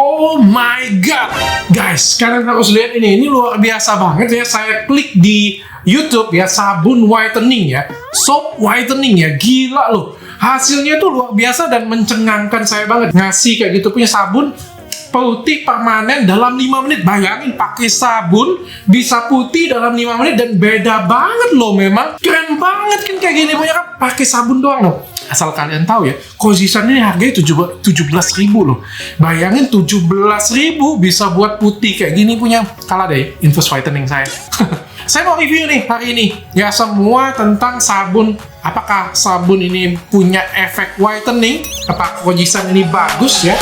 Oh my god, guys, kalian harus lihat ini luar biasa banget ya. Saya klik di YouTube ya, sabun whitening ya, soap whitening ya, gila loh. Hasilnya tuh luar biasa dan mencengangkan saya banget. Ngasih kayak gitu punya sabun putih permanen dalam 5 menit. Bayangin pakai sabun bisa putih dalam 5 menit dan beda banget loh, memang keren banget kan kayak gini punya kan pakai sabun doang loh. Asal kalian tahu ya, Kojisan ini harganya 17.000 loh. Bayangin 17.000 bisa buat putih kayak gini punya. Kalah deh Infus Whitening saya. Saya mau review nih hari ini ya semua tentang sabun. Apakah sabun ini punya efek whitening? Apakah Kojisan ini bagus ya?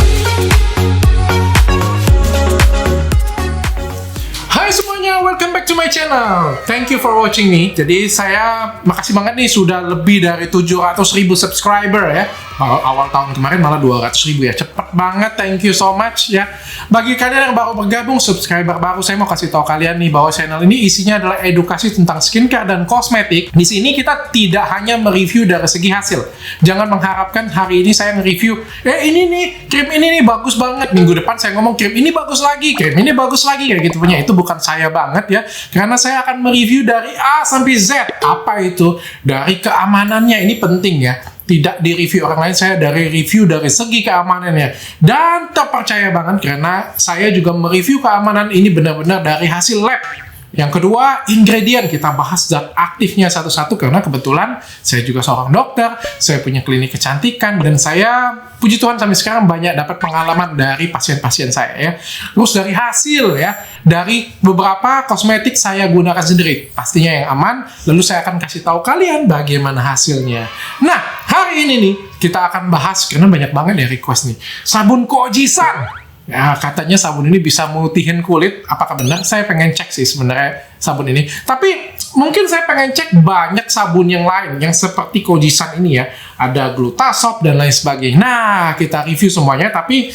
Hai semuanya, welcome back to my channel. Thank you for watching me. Jadi saya makasih banget nih sudah lebih dari 700.000 subscriber ya. Awal tahun kemarin malah 200.000 ya. Cepet banget, thank you so much ya. Bagi kalian yang baru bergabung, subscriber baru, saya mau kasih tahu kalian nih bahwa channel ini isinya adalah edukasi tentang skincare dan kosmetik. Di sini kita tidak hanya mereview dari segi hasil. Jangan mengharapkan hari ini saya nge-review, ini nih, krim ini nih bagus banget. Minggu depan saya ngomong krim ini bagus lagi, krim ini bagus lagi, kayak gitu punya. Itu bukan saya banget ya. Karena saya akan mereview dari A sampai Z. Apa itu? Dari keamanannya, ini penting ya. Tidak di review orang lain, saya dari review dari segi keamanannya. Dan terpercaya banget karena saya juga mereview keamanan ini benar-benar dari hasil lab. Yang kedua, ingredient. Kita bahas zat aktifnya satu-satu karena kebetulan saya juga seorang dokter, saya punya klinik kecantikan, dan saya, puji Tuhan sampai sekarang banyak dapat pengalaman dari pasien-pasien saya ya. Terus dari hasil ya, dari beberapa kosmetik saya gunakan sendiri, pastinya yang aman, lalu saya akan kasih tahu kalian bagaimana hasilnya. Nah, hari ini nih, kita akan bahas, karena banyak banget ya request nih, sabun Kojisan. Ya, katanya sabun ini bisa memutihin kulit. Apakah benar? Saya pengen cek sih sebenarnya sabun ini. Tapi mungkin saya pengen cek banyak sabun yang lain yang seperti Kojisan ini ya. Ada Glutasop dan lain sebagainya. Nah, kita review semuanya. Tapi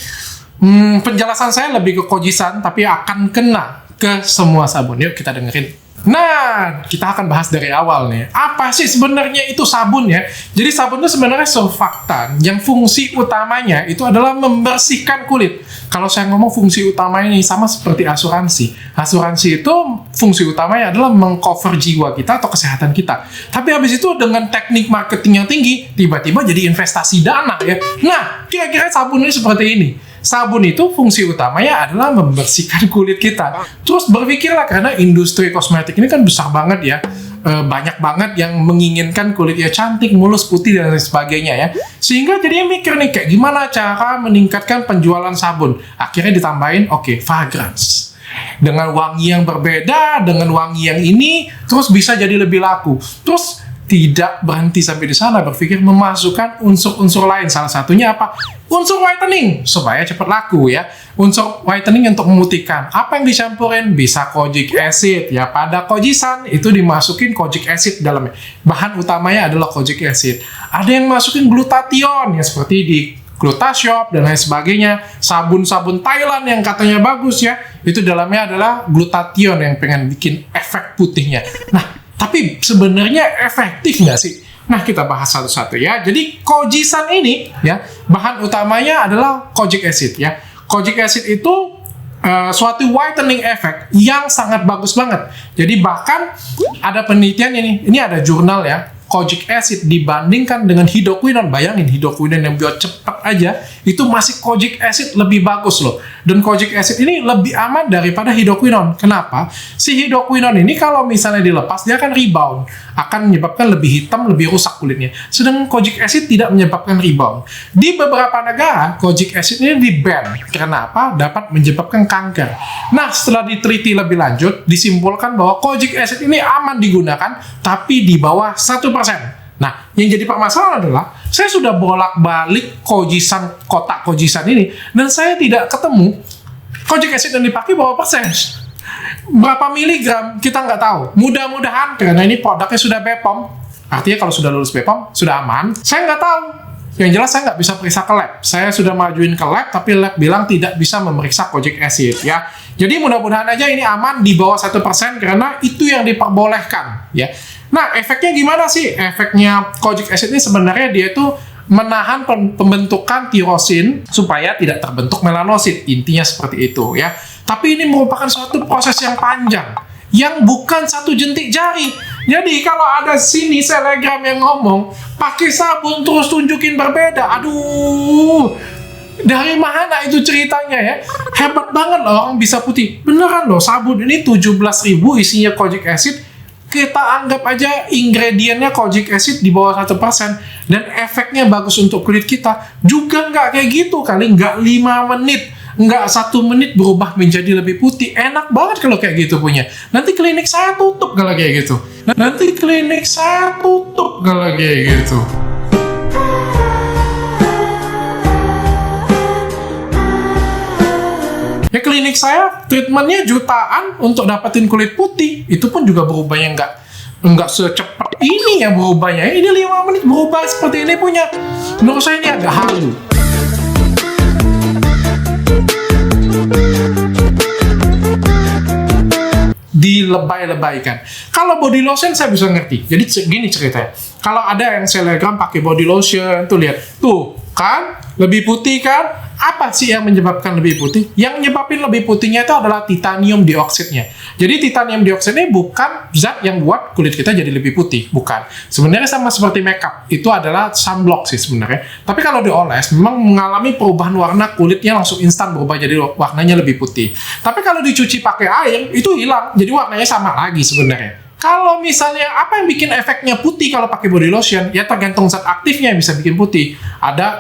penjelasan saya lebih ke Kojisan, tapi akan kena ke semua sabun. Yuk kita dengerin. Nah, kita akan bahas dari awal nih. Apa sih sebenarnya itu sabun ya? Jadi sabun itu sebenarnya surfaktan yang fungsi utamanya itu adalah membersihkan kulit. Kalau saya ngomong fungsi utamanya ini sama seperti asuransi. Asuransi itu fungsi utamanya adalah mengcover jiwa kita atau kesehatan kita. Tapi habis itu dengan teknik marketing yang tinggi, tiba-tiba jadi investasi dana ya. Nah, kira-kira sabun ini seperti ini. Sabun itu fungsi utamanya adalah membersihkan kulit kita. Terus berpikirlah, karena industri kosmetik ini kan besar banget ya. Banyak banget yang menginginkan kulitnya cantik, mulus, putih, dan lain sebagainya ya. Sehingga jadinya mikir nih, kayak gimana cara meningkatkan penjualan sabun. Akhirnya ditambahin, fragrance. Dengan wangi yang berbeda, dengan wangi yang ini, terus bisa jadi lebih laku. Terus tidak berhenti sampai di sana, berpikir memasukkan unsur-unsur lain. Salah satunya apa? Unsur whitening, supaya cepat laku ya. Unsur whitening untuk memutihkan. Apa yang dicampurin? Bisa kojic acid ya. Pada Kojisan itu dimasukin kojic acid dalamnya. Bahan utamanya adalah kojic acid. Ada yang masukin glutathione ya, seperti di Glutasop dan lain sebagainya. Sabun-sabun Thailand yang katanya bagus ya, itu dalamnya adalah glutathione yang pengen bikin efek putihnya. Nah, tapi sebenarnya efektif nggak sih? Nah, kita bahas satu-satu ya. Jadi Kojisan ini ya, bahan utamanya adalah kojic acid ya. Kojic acid itu suatu whitening effect yang sangat bagus banget. Jadi bahkan ada penelitian ini ada jurnal ya. Kojic acid dibandingkan dengan hidroquinone, bayangin hidroquinone yang buat cepat aja, itu masih kojic acid lebih bagus loh. Dan kojic acid ini lebih aman daripada hidroquinone. Kenapa? Si hidroquinone ini kalau misalnya dilepas, dia akan rebound, akan menyebabkan lebih hitam, lebih rusak kulitnya. Sedangkan kojic acid tidak menyebabkan rebound. Di beberapa negara, kojic acid ini di-ban. Kenapa? Dapat menyebabkan kanker. Nah, setelah diteliti lebih lanjut, disimpulkan bahwa kojic acid ini aman digunakan, tapi di bawah 1%. Nah, yang jadi permasalahan adalah saya sudah bolak-balik Kojisan, kotak Kojisan ini, dan saya tidak ketemu kojic acid yang dipakai berapa persen. Berapa miligram, kita nggak tahu. Mudah-mudahan, karena ini produknya sudah BPOM, artinya kalau sudah lulus BPOM, sudah aman. Saya nggak tahu. Yang jelas saya nggak bisa periksa ke lab. Saya sudah majuin ke lab, tapi lab bilang tidak bisa memeriksa kojic acid ya. Jadi mudah-mudahan aja ini aman di bawah 1% karena itu yang diperbolehkan ya. Nah, efeknya gimana sih? Efeknya kojic acid ini sebenarnya dia itu menahan pembentukan tirosin supaya tidak terbentuk melanosit. Intinya seperti itu ya. Tapi ini merupakan suatu proses yang panjang, yang bukan satu jentik jari. Jadi kalau ada sini selegram yang ngomong pakai sabun terus tunjukin berbeda, aduh, dari mana itu ceritanya ya? Hebat banget loh orang bisa putih. Beneran loh, sabun ini 17.000 isinya kojic acid. Kita anggap aja ingredientnya kojic acid di bawah 1%, dan efeknya bagus untuk kulit kita. Juga nggak kayak gitu kali, nggak 5 menit, nggak 1 menit berubah menjadi lebih putih. Enak banget kalau kayak gitu punya. Nanti klinik saya tutup kalau kayak gitu. Nanti klinik saya tutup kalau kayak gitu. Ya klinik saya treatmentnya jutaan untuk dapetin kulit putih. Itu pun juga berubahnya nggak secepat ini ya berubahnya. Ini 5 menit berubah seperti ini punya. Menurut saya ini agak halu. Dilebay-lebaykan. Kalau body lotion saya bisa ngerti. Jadi gini ceritanya. Kalau ada yang selegram pakai body lotion, tuh lihat. Tuh, kan? Lebih putih kan? Apa sih yang menyebabkan lebih putih? Yang nyebabin lebih putihnya itu adalah titanium dioksidnya. Jadi titanium dioksida ini bukan zat yang buat kulit kita jadi lebih putih, bukan. Sebenarnya sama seperti makeup, itu adalah sunblock sih sebenarnya. Tapi kalau dioles, memang mengalami perubahan warna kulitnya langsung instan berubah jadi warnanya lebih putih. Tapi kalau dicuci pakai air, itu hilang, jadi warnanya sama lagi sebenarnya. Kalau misalnya apa yang bikin efeknya putih kalau pakai body lotion, ya tergantung zat aktifnya yang bisa bikin putih.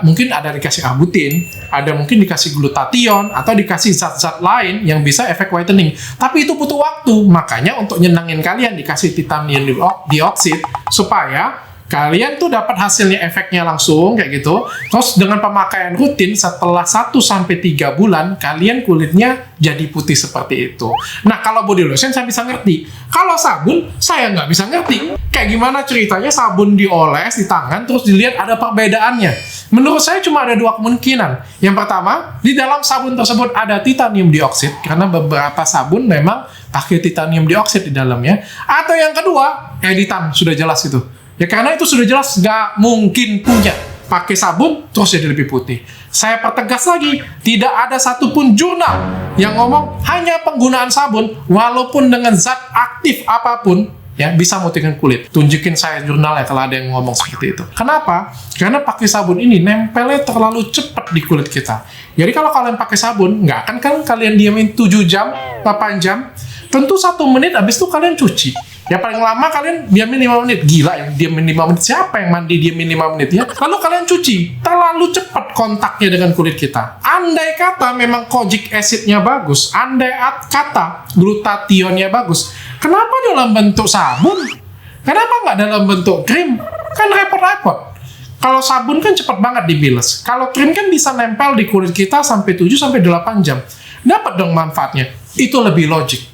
Mungkin ada dikasih arbutin, ada mungkin dikasih glutathione, atau dikasih zat-zat lain yang bisa efek whitening. Tapi itu butuh waktu, makanya untuk nyenangin kalian dikasih titanium dioxide supaya kalian tuh dapat hasilnya efeknya langsung kayak gitu. Terus dengan pemakaian rutin setelah 1-3 bulan kalian kulitnya jadi putih seperti itu. Nah kalau body lotion saya bisa ngerti. Kalau sabun saya nggak bisa ngerti. Kayak gimana ceritanya sabun dioles di tangan terus dilihat ada perbedaannya. Menurut saya cuma ada 2 kemungkinan. Yang pertama, di dalam sabun tersebut ada titanium dioxide karena beberapa sabun memang pakai titanium dioxide di dalamnya. Atau yang kedua, editan, sudah jelas itu. Ya karena itu sudah jelas nggak mungkin punya pakai sabun terus jadi lebih putih. Saya pertegas lagi, tidak ada satupun jurnal yang ngomong hanya penggunaan sabun walaupun dengan zat aktif apapun ya bisa memutihkan kulit. Tunjukin saya jurnalnya kalau ada yang ngomong seperti itu. Kenapa? Karena pakai sabun ini nempelnya terlalu cepat di kulit kita. Jadi kalau kalian pakai sabun, nggak akan kan kalian diamin 7 jam, 8 jam. Tentu 1 menit habis itu kalian cuci. Ya paling lama kalian diamin 5 menit. Gila yang diamin 5 menit. Siapa yang mandi diamin 5 menit ya? Lalu kalian cuci. Terlalu cepat kontaknya dengan kulit kita. Andai kata memang kojic acidnya bagus, andai kata glutathione-nya bagus, kenapa dalam bentuk sabun? Kenapa nggak dalam bentuk krim? Kan repot-repot. Kalau sabun kan cepat banget dibilas. Kalau krim kan bisa nempel di kulit kita sampai 7-8 jam. Dapat dong manfaatnya. Itu lebih logik.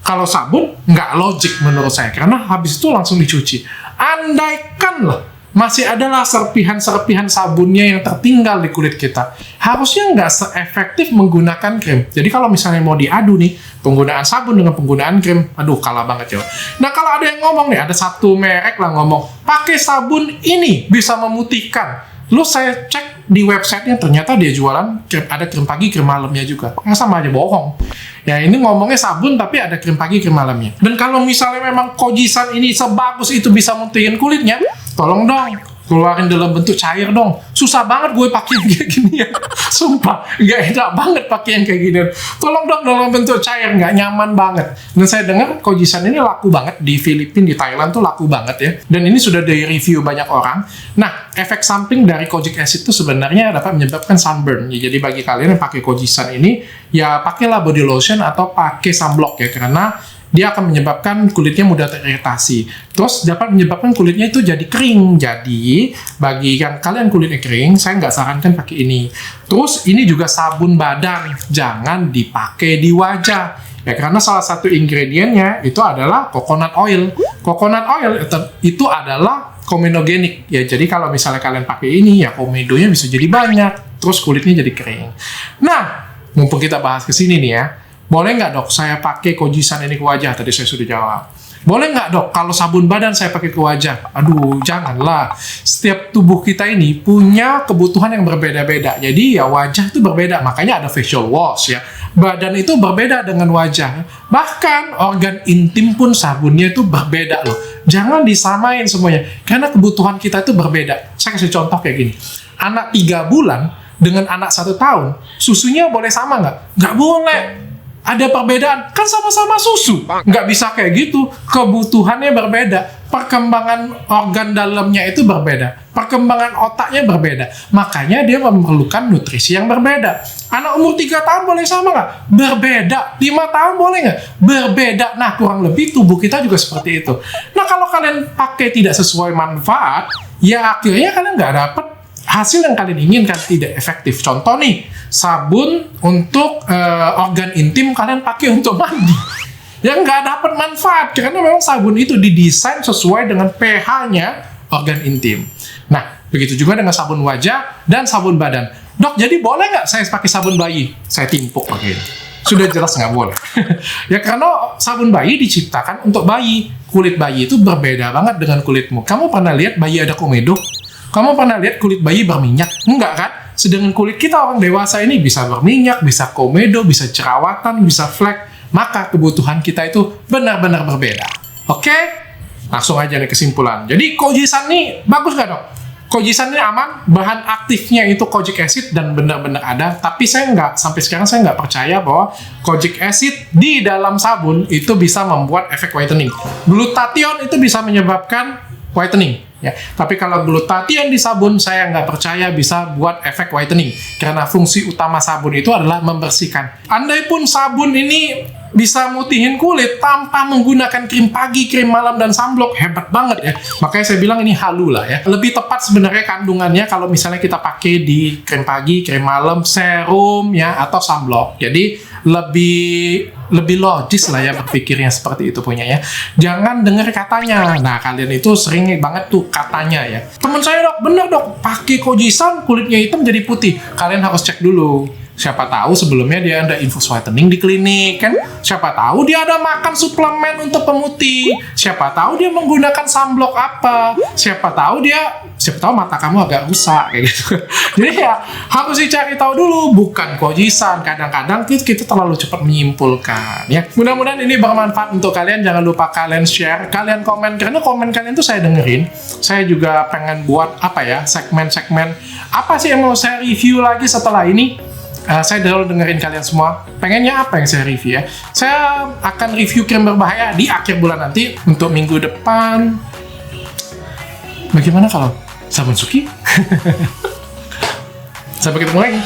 Kalau sabun, nggak logik menurut saya, karena habis itu langsung dicuci. Andaikanlah masih adalah serpihan-serpihan sabunnya yang tertinggal di kulit kita, harusnya nggak seefektif menggunakan krim. Jadi kalau misalnya mau diadu nih, penggunaan sabun dengan penggunaan krim, aduh kalah banget ya. Nah kalau ada yang ngomong nih, ada satu merek lah ngomong, pakai sabun ini bisa memutihkan. Lu saya cek di websitenya, ternyata dia jualan ada krim pagi, krim malamnya juga. Sama aja bohong. Ya ini ngomongnya sabun tapi ada krim pagi, krim malamnya. Dan kalau misalnya memang kojisan ini sebagus itu bisa mutihin kulitnya, tolong dong keluarin dalam bentuk cair dong. Susah banget gue pakai yang kayak gini ya. Sumpah, nggak enak banget pakai yang kayak gini. Tolong dong dalam bentuk cair, nggak nyaman banget. Dan saya dengar kojisan ini laku banget di Filipina, di Thailand tuh laku banget ya. Dan ini sudah di-review banyak orang. Nah, efek samping dari kojic acid itu sebenarnya dapat menyebabkan sunburn. Ya, jadi bagi kalian yang pakai kojisan ini, ya pakailah body lotion atau pakai sunblock ya, karena dia akan menyebabkan kulitnya mudah teriritasi. Terus dapat menyebabkan kulitnya itu jadi kering. Jadi, bagi yang kalian kulitnya kering, saya nggak sarankan pakai ini. Terus, ini juga sabun badan. Jangan dipakai di wajah. Ya, karena salah satu ingredientnya itu adalah coconut oil. Coconut oil itu adalah kominogenik. Ya, jadi kalau misalnya kalian pakai ini, ya komedonya bisa jadi banyak. Terus kulitnya jadi kering. Nah, mumpung kita bahas ke sini nih ya, boleh nggak dok saya pakai kojisan ini ke wajah? Tadi saya sudah jawab. Boleh nggak dok, kalau sabun badan saya pakai ke wajah? Aduh, janganlah. Setiap tubuh kita ini punya kebutuhan yang berbeda-beda. Jadi ya wajah itu berbeda, makanya ada facial wash ya. Badan itu berbeda dengan wajah. Bahkan organ intim pun sabunnya itu berbeda loh. Jangan disamain semuanya, karena kebutuhan kita itu berbeda. Saya kasih contoh kayak gini. Anak 3 bulan dengan anak 1 tahun, susunya boleh sama nggak? Nggak boleh. Ada perbedaan, kan sama-sama susu. Nggak bisa kayak gitu, kebutuhannya berbeda. Perkembangan organ dalamnya itu berbeda. Perkembangan otaknya berbeda. Makanya dia memerlukan nutrisi yang berbeda. Anak umur 3 tahun boleh sama nggak? Berbeda. 5 tahun boleh nggak? Berbeda. Nah, kurang lebih tubuh kita juga seperti itu. Nah, kalau kalian pakai tidak sesuai manfaat, ya akhirnya kalian nggak dapet hasil yang kalian inginkan, tidak efektif. Contoh nih, sabun untuk organ intim kalian pakai untuk mandi, yang nggak dapat manfaat karena memang sabun itu didesain sesuai dengan pH-nya organ intim. Nah, begitu juga dengan sabun wajah dan sabun badan. Dok, jadi boleh nggak saya pakai sabun bayi? Saya timpuk pakai ini. Sudah jelas nggak boleh. Ya karena sabun bayi diciptakan untuk bayi. Kulit bayi itu berbeda banget dengan kulitmu. Kamu pernah lihat bayi ada komedo? Kamu pernah lihat kulit bayi berminyak? Enggak kan? Sedangkan kulit kita orang dewasa ini bisa berminyak, bisa komedo, bisa jerawatan, bisa flek. Maka kebutuhan kita itu benar-benar berbeda. Oke? Langsung aja nih kesimpulan. Jadi Kojisan nih bagus nggak dok? Kojisan ini aman, bahan aktifnya itu kojic acid dan benar-benar ada. Tapi sampai sekarang saya nggak percaya bahwa kojic acid di dalam sabun itu bisa membuat efek whitening. Glutathione itu bisa menyebabkan whitening. Ya, tapi kalau glutathione di sabun, saya nggak percaya bisa buat efek whitening. Karena fungsi utama sabun itu adalah membersihkan. Andai pun sabun ini bisa mutihin kulit tanpa menggunakan krim pagi, krim malam, dan sunblock, hebat banget ya. Makanya saya bilang ini halu lah ya. Lebih tepat sebenarnya kandungannya kalau misalnya kita pakai di krim pagi, krim malam, serum ya, atau sunblock. Jadi lebih logis lah ya berpikirnya seperti itu punya ya. Jangan dengar katanya. Nah, kalian itu sering banget tuh katanya ya. Temen saya dok, bener dok, pakai Kojisan kulitnya hitam jadi putih. Kalian harus cek dulu. Siapa tahu sebelumnya dia ada infus whitening di klinik kan? Siapa tahu dia ada makan suplemen untuk pemutih. Siapa tahu dia menggunakan sunblock apa? Siapa tahu mata kamu agak rusak kayak gitu. Jadi ya harus dicari tahu dulu, bukan Kojisan. Kadang-kadang kita terlalu cepat menyimpulkan ya. Mudah-mudahan ini bermanfaat untuk kalian. Jangan lupa kalian share, kalian komen, karena komen kalian tuh saya dengerin. Saya juga pengen buat segmen-segmen apa sih yang mau saya review lagi setelah ini. Saya dulu dengerin kalian semua. Pengennya apa yang saya review ya? Saya akan review krim berbahaya di akhir bulan nanti. Untuk minggu depan, bagaimana kalau sabun Suki? Sampai ketemu lagi.